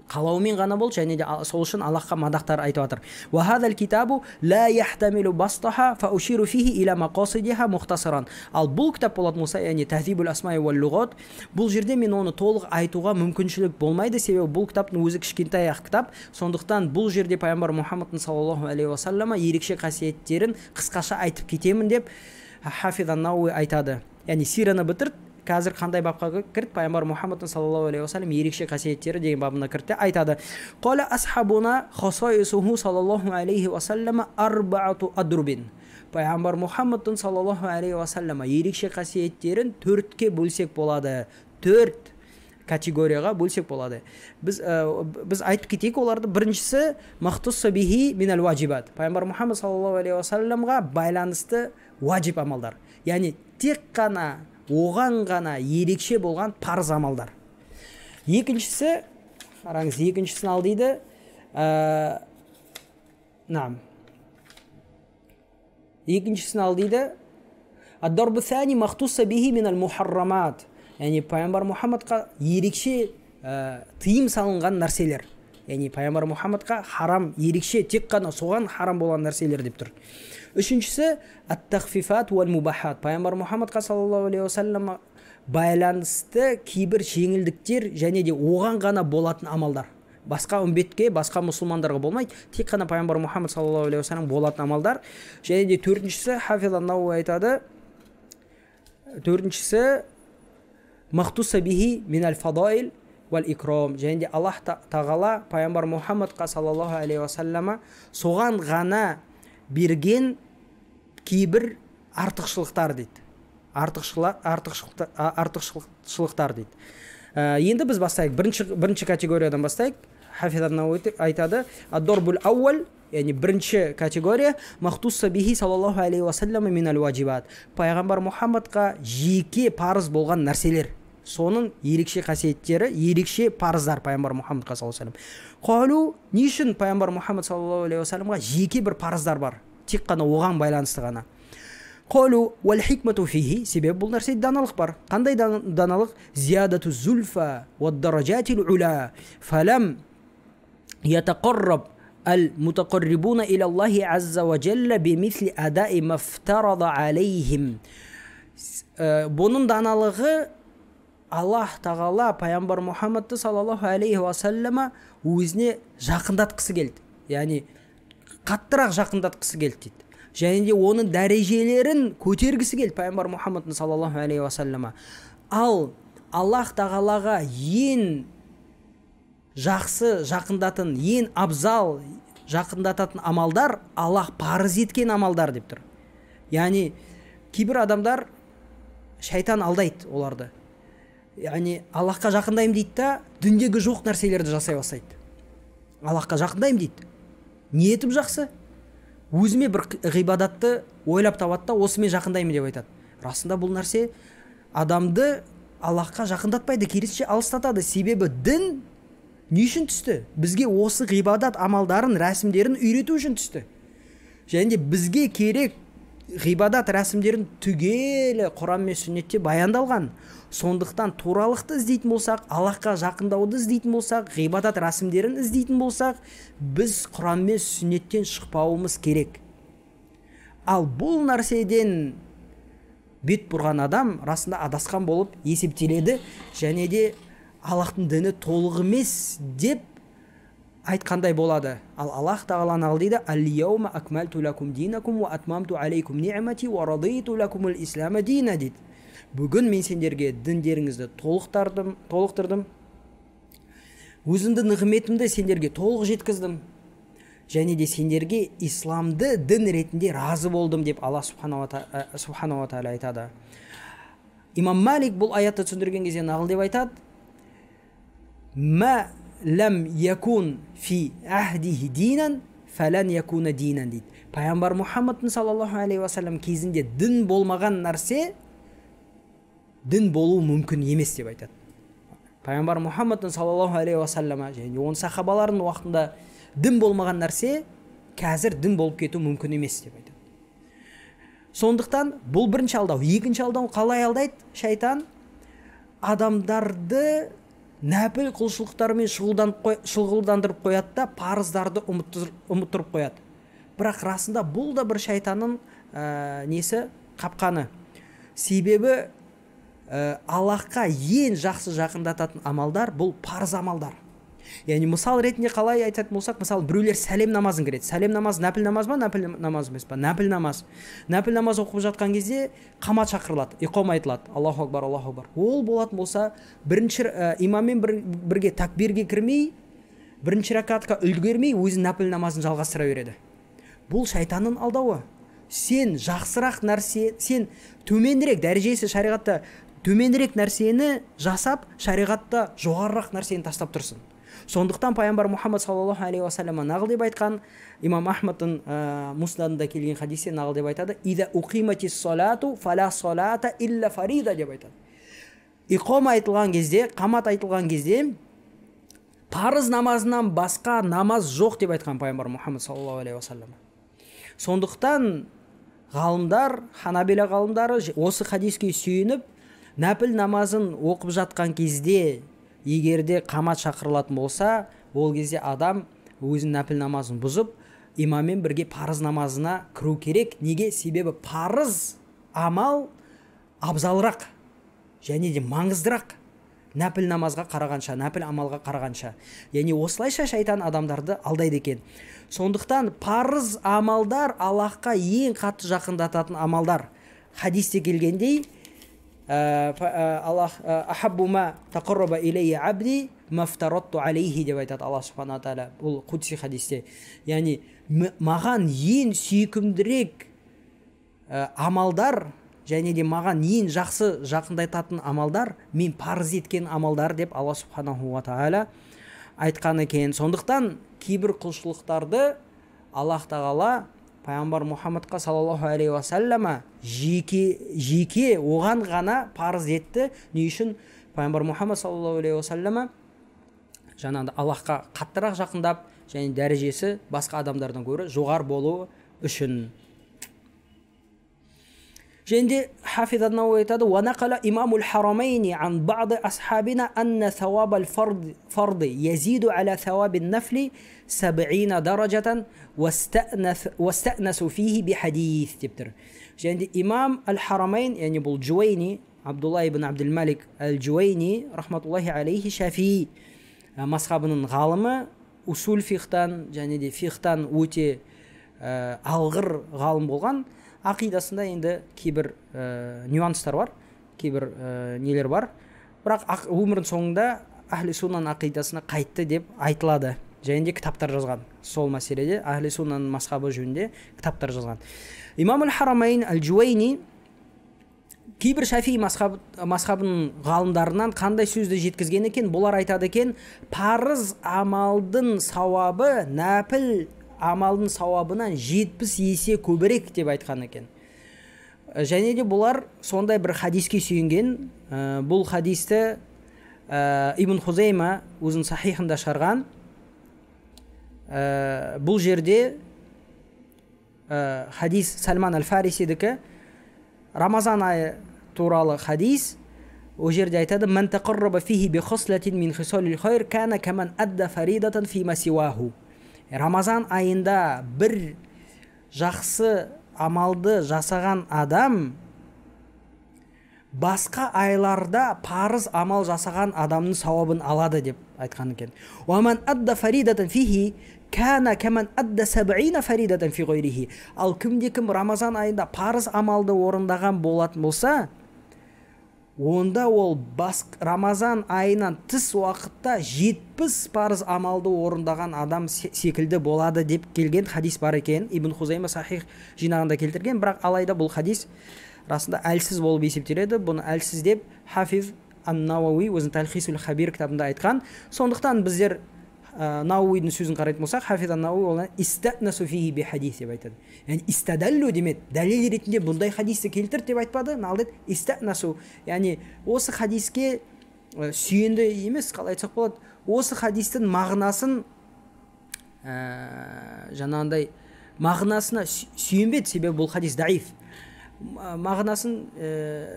қалауымен ғана бол, және де сол үшін Аллахқа мадақтар айтып жатыр. Ва хазал китабу ла яхтамилу бастаха фа уширу фихи иля мақасидиха мухтасаран. Ал бұл кітап болатын болса, яғни Тахзибул асмаи вал лугат, бұл жерде мен оны толық айтуға мүмкіншілік болмайды, себебі бұл кітаптың өзі кішкентай ақ кітап. Сондықтан бұл жерде пайғамбар Мұхаммадтың саллаллаху алейхи уассалама ерекше қасиеттерін қысқаша айтып кетемін деп Хафиз ан-Науи айтады. Яғни сираны бітірді, қазір қандай бапқа кірді? Пайғамбар Мұхаммадтың саллаллаху алейхи уассалам ерекше қасиеттері деген бабына кірді. Айтады: қала асхабуна хасаисуху саллаллаху алейхи уассалама арбаату адрубин. Пайғамбар Мұхаммадтың саллаллаху алейхи уассалама ерекше қасиеттерін төртке бөлсек болады. Төрт категорияға бөлсек болады. Біз айтып кетейік оларды. Біріншісі махтусса бихи минал ваджибат. Пайғамбар Мұхаммад саллаллаху алейхи уассаламға байланысты ваджиб амалдар. Яғни тек қана оған ғана ерекше болған парыз амалдар. Екіншісі, қараңыз, екіншісін ал дейді. Екіншісін ал дейді. Ад-дарбу сани махтусса бихи минал мухаррамат. Яғни пайғамбар Мұхаммадқа ерекше тыйым салынған нәрселер. Яғни пайғамбар Мұхаммадқа харам, ерекше тек қана соған харам болған нәрселер деп тұр. Үшіншісі ат-тахфифат уал мубахат. Пайғамбар Мұхаммадқа саллаллаху алейхи уассалама байланысты кейбір жеңілдіктер және де оған ғана болатын амалдар. Басқа үмбетке, басқа мұсылмандарға болмайды, тек қана пайғамбар Мұхаммад саллаллаху алейхи уассалам болатын амалдар. Және де төртіншісі Хафиз ан-Науи айтады. Төртіншісі махтусса бихи минал фадаил вал икрам. Және де Аллах тағала пайғамбар Мұхаммадқа саллаллаху алейхи уассалама соған ғана берген кейбір артықшылықтар дейді. Артықшылықтар дейді. Енді біз бастайық. Бірінші категориядан бастайық. Хафиз ан-Науи айтады: ад-дарбул ауал, яғни бірінші категория махтусса бихи саллаллаху алейхи уассалама минал ваджибат. Пайғамбар Мұхаммадқа жеке парыз болған нәрселер. Соның ерекше қасиеттері, ерекше парыздар пайғамбар Мұхаммадқа саллаллаху алейхи уассалам. Қалу, не үшін пайғамбар Мұхаммад саллаллаху алейхи уассаламға жеке бір парыздар бар, тек қана оған байланысты ғана? Қалу уал хикмату фихи, себебі бұл нәрсе даналық бар. Қандай даналық? Зиядату зульфа уад даражатил ула фалам ятақарраб al-mutaqarribuna ila Allahi azza wa jalla bimithli ada'i maftarada alayhim. Бұның даналығы Аллах тағала пайғамбар Мұхаммадты саллаллаху алейхи уассалама өзіне жақындатқысы келді. яғни қаттырақ жақындатқысы келді дейді. Және де оның дәрежелерін көтергісі келді пайғамбар Мұхаммад саллаллаху алейхи уассалама. Ал Аллах тағалаға ең жақсы жақындатын, ең абзал жақындататын амалдар Аллах парыз еткен амалдар деп тұр. Яғни кейбір адамдар шайтан алдайды оларды. Яғни Аллахқа жақындаймын дейді да, дүниедегі жоқ нәрселерді жасай бастайды. Аллахқа жақындаймын дейді. Ниетім жақсы. Өзіме бір ғибадатты ойлап табады да, осымен жақындаймын деп айтады. Расында бұл нәрсе адамды Аллахқа жақындатпайды, керісінше алыстатады. Себебі дін не үшін түсті? Бізге осы ғибадат амалдарын, рәсімдерін үйрету үшін түсті. Және де бізге керек ғибадат рәсімдерін түгелі Құран мен сүннетте баяндалған. Сондықтан туралықты іздейтін болсақ, Аллахқа жақындауды іздейтін болсақ, ғибадат рәсімдерін іздейтін болсақ, біз Құран мен сүннеттен шықпауымыз керек. Ал бұл нәрседен бет бұрған адам расында адасқан болып есептеледі, және де Аллахтың діні толық емес деп айтқандай болады. Ал Аллах тағала нағыл дейді: «Ал-яума акмалту лакум динакум ва атмамту алейкум ни'мати ва радиту лакумул ислама дина» дейді. Бүгін мен сендерге діндеріңізді толықтырдым, өзімді нығметімді сендерге толық жеткіздім, және де сендерге исламды дін ретінде разы болдым деп Аллах субханала тағала айтады. Имам Малик бұл аятты түсіндірген кезде нағыл деп айтады: «Ма лам якун фи ахдихи динан фалан якуна динан» дейді. Пайғамбар Мұхаммад саллаллаху алейхи уассалам кезінде дін болмаған нәрсе дін болу мүмкін емес деп айтады. Пайғамбар Мұхаммад саллаллаху алейхи уассалама және оның сахабаларының уақытында дін болмаған нәрсе қазір дін болып кету мүмкін емес деп айтады. Сондықтан бұл бірінші алдау. Екінші алдау қалай алдайды? Шайтан адамдарды нәпіл құлшылықтармен шұғылдандырып қояды да, парыздарды ұмыттырып қояды. Бірақ расында бұл да бір шайтанның несі, қапқаны. Себебі Аллахқа ең жақсы жақындататын амалдар бұл парыз амалдар. Яғни мысал ретінде қалай айтатын болсақ, мысалы біреулер сәлем намазын кіреді. Сәлем намаз нәпіл намаз ба, нәпіл намаз емес па? Нәпіл намаз. Нәпіл намаз оқып жатқан кезде қамат шақырылады, иқом айтылады. Аллаху акбар, Аллаху акбар. Ол болатын болса, бірінші имаммен бірге такбирге кірмей, бірінші ракатқа үлгермей, өзі нәпіл намазын жалғастыра береді. Бұл шайтанның алдауы. Сен жақсырақ нәрсе, сен төменірек дәрежесі шариғатта төменірек нәрсені жасап, шариғатта жоғарырақ нәрсені тастап тұрсың. Сондықтан пайғамбар Мұхаммад саллаллаху алейхи уассалама нағыл деп айтқан, имам Ахмадтың муснадында келген хадисте нағыл деп айтады: «Ида уқиматис салату фала салата илля фарида» деп айтады. Иқом айтылған кезде, қамат айтылған кезде парыз намазынан басқа намаз жоқ деп айтқан пайғамбар Мұхаммад саллаллаху алейхи уассалама. Сондықтан ғалымдар, ханабила ғалымдары осы хадиске сүйеніп, нәпіл намазын оқып жатқан кезде егерде қамат шақырылатын болса, ол кезде адам өзінің нәпіл намазын бұзып, имаммен бірге парыз намазына кіру керек. Неге? Себебі парыз амал абзалырақ және де маңыздырақ нәпіл намазға қарағанша, нәпіл амалға қарағанша. Яғни осылайша шайтан адамдарды алдайды екен. Сондықтан парыз амалдар Аллахқа ең қатты жақындататын амалдар. Хадисте келгендей, Аллах ахаббума тақарраба илейя абди мафтаратту алейхи деп айтады Аллах субхана тағала. Бұл құдси хадисте. Яғни маған ең сүйкімдірек амалдар және де маған ең жақсы жақындататын амалдар мен парыз еткен амалдар деп Аллах субханаху ва тағала айтқан екен. Сондықтан кейбір құлшылықтарды Аллах тағала пайғамбар Мұхаммадқа саллаллаху алейхи уассалама жеке оған ғана парыз етті. Не үшін? Пайғамбар Мұхаммад саллаллаху алейхи уассалама жаңағыда Аллахқа қаттырақ жақындап, және дәрежесі басқа адамдардан гөрі жоғары болуы үшін. Және де Хафиз ан-Науи айтады: «Ва нақала имамул харамайни ан бa'д асхабина анна thawab al-fard yazиду ala thawab an-nafli 70 даражатан васта'насу фихи би хадис» дептір. Және де имам ал-Харамайн, яғни бұл Джуайни, Абдулла ибн Абдул-Малик ал-Джуайни рахматуллахи алейхи, Шафии мазхабының ғалымы, усул фихтан және де фихтан өте алғыр ғалым болған. Ақидасында енді кейбір нюанстар бар, кейбір нелер бар. Бірақ өмірінің соңында Ахли суннаның ақидасына қайтты деп айтылады. Және де кітаптар жазған. Сол мәселеде Ахли суннаның мазхабы жөнінде кітаптар жазған. Имам аль-Харамайн аль-Джуайни кейбір Шафии мазхабының ғалымдарынан қандай сөзді жеткізген екен? Бұлар айтады екен, парыз амалдың сауабы нәпіл амалдың сауабынан 70 есе көбірек деп айтқан екен. Және де бұлар сондай бір хадиске сүйенген. Бұл хадисті Ибн Хузейма өзінің сахихында шығарған. Бұл жерде хадис Салман аль-Фарисидікі, Рамазан айы туралы хадис. Ол жерде айтады: "Ман тақарраба фихи би хислатин мин хисалил хайр кана каман адда фаридатан фима сиваху." Рамазан айында бір жақсы амалды жасаған адам басқа айларда парыз амал жасаған адамның сауабын алады деп айтқан екен. "Уаман адда фаридатан фихи кана каман адда 70 фаридатан фи гайрихи." Ал кімде-кім Рамазан айында парыз амалды орындаған болатын болса, онда ол Рамазан айынан тыс уақытта 70 парыз амалды орындаған адам секілді болады деп келген хадис бар екен. Ибн Хузайма сахих жинағында келтірген, бірақ алайда бұл хадис расында әлсіз болып есептеледі. Бұны әлсіз деп Хафиз ан-Науауи өзінің Талхисул Хабир кітабында айтқан. Сондықтан біздер Науауидің сөзін қарайтын болсақ, Хафиз ан-Науауи олар истатнасу фихи би хадис деп айтады. Яғни истадаллу демеді, дәлел ретінде бұндай хадисті келтір деп айтпады. Налдет истатнасу, яғни осы хадиске сүйенді емес, қалай айтсақ болады, осы хадистің мағынасын жаңағындай мағынасына сүйенбеді, себебі бұл хадис даиф. Мағынасын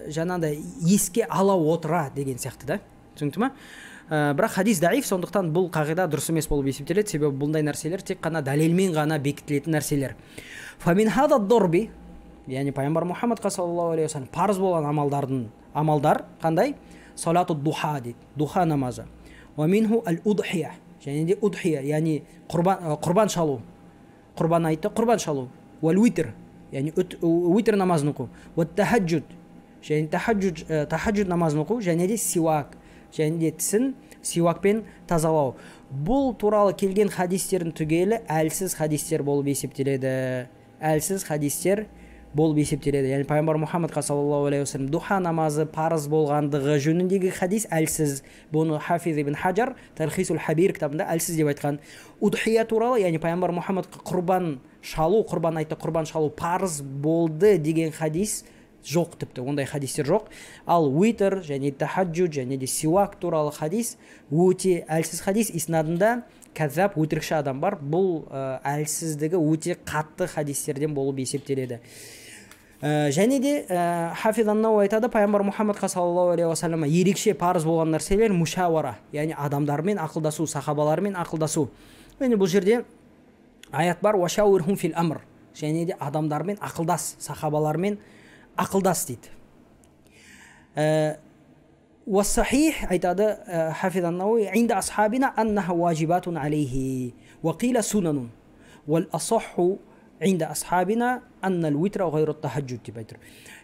жаңағындай еске ала отыра деген сияқты да. Түсінікті ма? Бірақ хадис даиф, сондықтан бұл қағида дұрыс емес болып есептеледі, себебі бұндай нәрселер тек қана дәлелмен ғана бекітілетін нәрселер. Фамин хада дорби, яғни пайғамбар Мұхаммадқа саллаллаху алейхи вассалам парыз болған амалдар қандай? Салату духа дейді, духа намазы. Ва минху ал-удхия, және де удхия, яғни құрбан шалу. Құрбан айтты, құрбан шалу. Вал уитр, яғни уитр намазын оқу. Ва тахаджуд, және тахаджуд намазын оқу, және де сиуак, және де тісін сиуакпен тазалау. Бұл туралы келген хадистердің түгелі әлсіз хадистер болып есептеледі. Әлсіз хадистер болып есептеледі. Яғни пайғамбар Мұхаммадқа саллаллаху алейхи вассалам духа намазы парыз болғандығы жөніндегі хадис әлсіз. Бұны Хафиз ибн Хаджар Талхисул Хабир кітабында әлсіз деп айтқан. Удхия туралы, яғни пайғамбар Мұхаммадқа құрбан айтты, құрбан шалу парыз болды деген хадис жоқ, тіпті ондай хадистер жоқ. Ал уитр және тахаджуд және де сиуак туралы хадис өте әлсіз хадис. Иснадында кәззаб, өтірікші адам бар. Бұл әлсіздігі өте қатты хадистерден болып есептеледі. Және де Хафиз ан-Науауи айтады, пайғамбар Мұхаммадқа саллаллаху алейхи вассалам ерекше парыз болған нәрселер мушауара, яғни адамдармен ақылдасу, сахабалармен ақылдасу. Яғни бұл жерде аят бар: "Уашауирхум фил амр", және де адамдармен ақылдас, сахабалармен ақылдас дейді. Уассахих айтады Хафиз ан-Науауи: "Инда асхабина аннаха ваджибатун алейхи, ва қила сунанун, вал асахху инда асхабина аннал уитра гайру тахаджуд" деп айтыр.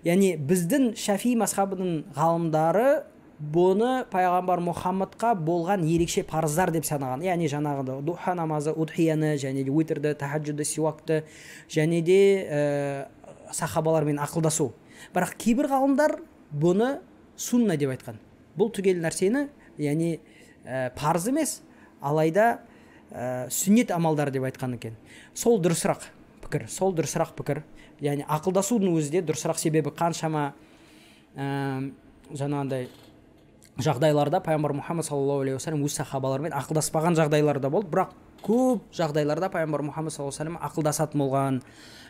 Яғни біздің Шафии мазхабының ғалымдары бұны пайғамбар Мұхаммадқа болған ерекше парыздар деп санаған. Яғни жаңағыда духа намазы, удхияны, және де уитрді, тахаджудды, сиуакты, және де сахабалармен ақылдасу. Бірақ кейбір ғалымдар бұны сунна деп айтқан. Бұл түгел нәрсені, яғни парыз емес, алайда сүннет амалдар деп айтқан екен. Сол дұрысырақ пікір. Яғни ақылдасудың өзі де дұрысырақ, себебі қаншама жаңағындай жағдайларда пайғамбар Мұхаммад саллаллаху алейхи вассалам өз сахабаларымен ақылдаспаған жағдайларда болды, бірақ көп жағдайларда пайғамбар Мұхаммад саллаллаху алейхи вассалам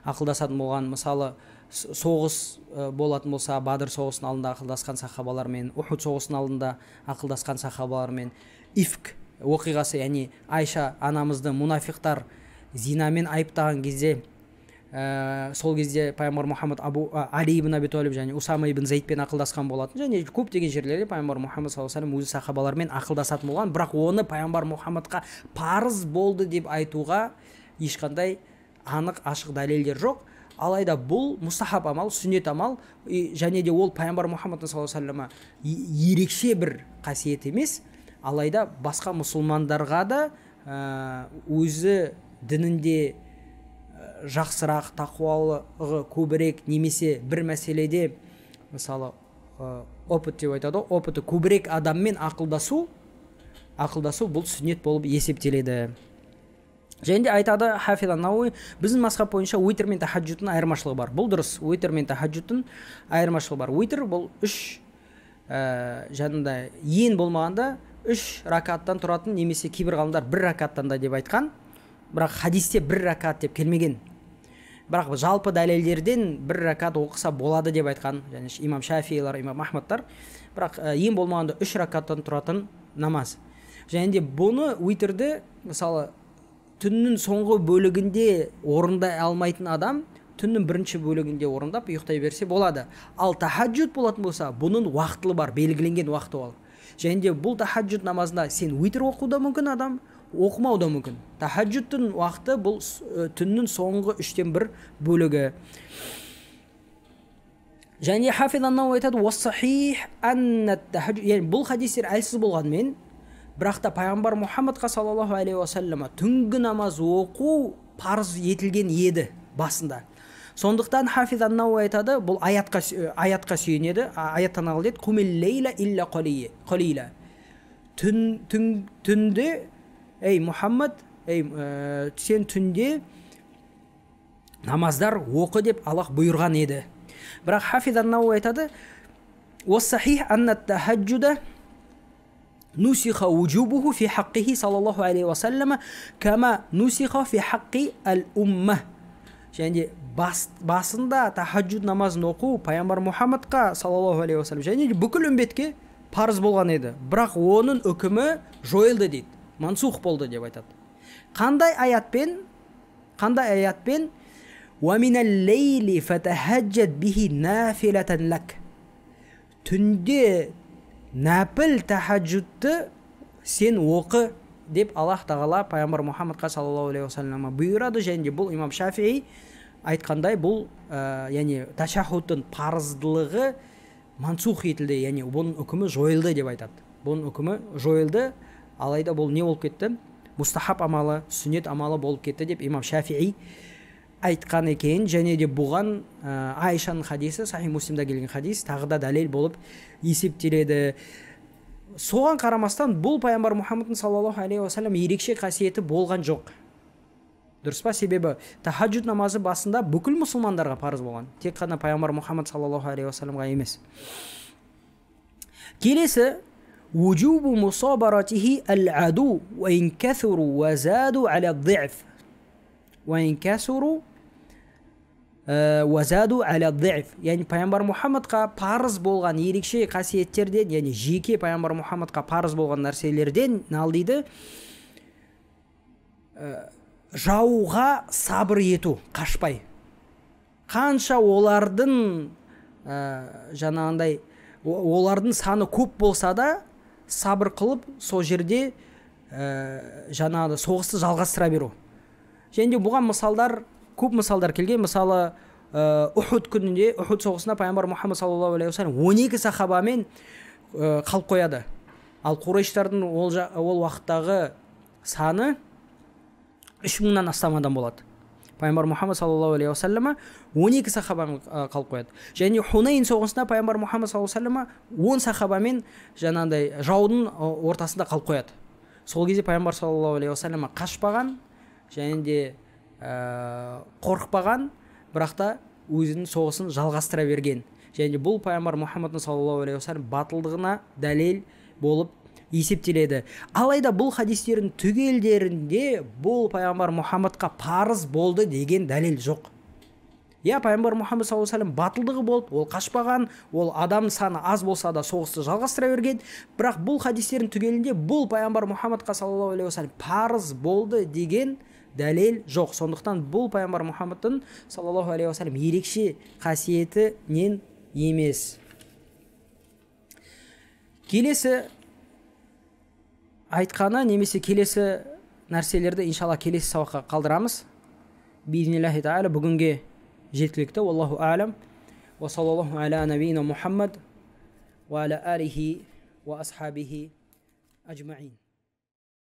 ақылдасатын болған. Мысалы, соғыс болатын болса, Бадыр соғысының алдында ақылдасқан сахабалармен, Ухуд соғысының алдында ақылдасқан сахабалармен, ифк оқиғасы, яғни Айша анамызды мұнафиқтар зинамен айыптаған кезде сол кезде пайғамбар Мұхаммад Али ибн Аби Талиб және Усама ибн Зейдпен ақылдасқан болатын, және көптеген жерлерде пайғамбар Мұхаммад саллаллаху алейхи ва саллям өзі сахабалармен ақылдасатын болған, бірақ оны пайғамбар Мұхаммадқа парыз болды деп айтуға ешқандай анық ашық дәлелдер жоқ. Алайда бұл мұстахаб амал, сүннет амал, және де ол пайғамбар Мұхаммад саллаллаху алейхи ва саллямға ерекше бір қасиет емес. Алайда басқа мұсылмандарға да өзі дінінде жақсырақ, тақуалығы көбірек, немесе бір мәселеде мысалы опыт деп айтады, опыты көбірек адаммен ақылдасу бұл сүннет болып есептеледі. Және де айтады Хафиз ан-Науи, біздің мазхаб бойынша уитр мен тахаджудтың айырмашылығы бар. Бұл дұрыс, уитр мен тахаджудтың айырмашылығы бар. Уитр бұл 3 жанында ең болмағанда 3 ракаттан тұратын, немесе кейбір ғалымдар 1 ракаттан да деп айтқан. Бірақ хадисте 1 ракат деп келмеген. Бірақ жалпы дәлелдерден 1 ракат оқыса болады деп айтқан, және имам Шафилар, имам Ахмадтар. Бірақ ең болмағанда 3 ракаттан тұратын намаз. Және де бұны уитрді мысалы түннің соңғы бөлігінде орындай алмайтын адам түннің бірінші бөлігінде орындап ұйықтай берсе болады. Ал тахаджуд болатын болса, бұның уақытылы бар, белгіленген уақыты бар. Және де бұл тахаджуд намазында сен уитр оқу да мүмкін, адам оқымау да мүмкін. Тахаджудтың уақыты бұл түннің соңғы 3-тен 1 бөлігі. Және Хафиз ан-Науи айтады, «Уас-сахих анна тахаджуд», яғни бұл хадистер әлсіз болғанмен, бірақ та пайғамбар Мұхаммадқа саллаллаху алейхи ва саллям түнгі намаз оқу парыз етілген еді басында. Сондықтан Хафиз ан-Науи айтады, бұл аятқа сүйенеді, аяттан нақыл «Қумил лейла илля қалила». Түнде, ей Мұхаммад, сен түнде намаздар оқы деп Аллах бұйырған еді. Бірақ Хафиз ан-Науи айтады, «Уас-сахих анна тахаджуда нусиха вуджубуху фи хаққихи саллаллаху алейхи ва саллама кама нусиха фи хаққи ал-умма». Және басында тахаджуд намазын оқу пайғамбар Мұхаммадқа саллаллаху алейхи ва саллям және бүкіл үмбетке парыз болған еді. Бірақ оның үкімі жойылды дейді, мансух болды деп айтады. Қандай аятпен? «Ва минал лейли фатахаджад бихи нафилатан лак». Түнде нәпіл тахаджудты сен оқы деп Аллах тағала пайғамбар Мұхаммадқа саллаллаху алейхи ва саллямға бұйырады. Және де бұл имам Шафии айтқандай, бұл яғни ташахудтың парыздылығы мансух етілді, яғни бұның үкімі жойылды деп айтады. Бұның үкімі жойылды, алайда бұл не болып кетті? Мустахаб амалы, сүннет амалы болып кетті деп имам Шафии айтқан екен. Және де бұған Айшаның хадисі, Сахих Муслимда келген хадис, тағы да дәлел болып есептеледі. Соған қарамастан бұл пайғамбар Мұхаммад саллаллаху алейхи ва саллям ерекше қасиеті болған жоқ. Дұрыс па? Себебі тахаджуд намазы басында бүкіл мұсылмандарға парыз болған, тек қана пайғамбар Мұхаммад саллаллаху алейхи ва саллямға емес. Келесі, вуджубу мусабаратихи ал-аду ва ин касуру ва заду аля ад-диф. Ва ин касуру ва заду аля ад-диф. Яғни пайғамбар Мұхаммадқа парыз болған ерекше қасиеттерден, яғни жеке пайғамбар Мұхаммадқа парыз болған нәрселерден нал дейді, жауға сабыр ету, қашпай. Қанша олардың жаңағындай олардың саны көп болса да сабыр қылып сол жерде жаңағыдай соғысты жалғастыра беру. Және де бұған мысалдар, көп мысалдар келген. Мысалы Ухуд күнінде, Ухуд соғысына пайғамбар Мұхаммад саллаллаху алейхи ва саллям 12 сахабамен қалып қояды. Ал Құрайштардың ол уақыттағы саны 3000-нан астам адам болады. Пайғамбар Мұхаммад саллаллаху алейхи ва саллям 12 сахабамен қалып қояды. Және Хунейн соғысына пайғамбар Мұхаммад саллаллаху алейхи ва саллям 10 сахабамен жаңағыдай жаудың ортасында қалып қояды. Сол кезде пайғамбар саллаллаху алейхи ва саллям қашпаған, және де қорықпаған, бірақ та өзінің соғысын жалғастыра берген. Және бұл пайғамбар Мұхаммад саллаллаху алейхи ва саллям батылдығына дәлел болып есептеледі. Алайда бұл хадистердің түгелдерінде бұл пайғамбар Мұхаммадқа парыз болды деген дәлел жоқ. Пайғамбар Мұхаммад саллаллаху алейхи ва саллям батылдығы болып, ол қашпаған, ол адам саны аз болса да соғысты жалғастыра берген. Бірақ бұл хадистердің түгелінде бұл пайғамбар Мұхаммадқа саллаллаху алейхи ва саллям парыз болды деген дәлел жоқ. Сондықтан бұл пайғамбар Мұхаммадтың саллаллаху алейхи уассалам ерекше қасиетінен емес. Келесі айтқаны немесе келесі нәрселерді иншалла келесі сабаққа қалдырамыз. Биизниллахи тағала бүгінге жеткілікті. Аллаху а'лам. Ва саллаллаху аля набийина Мухаммад ва аля алихи ва асхабихи ажмаин.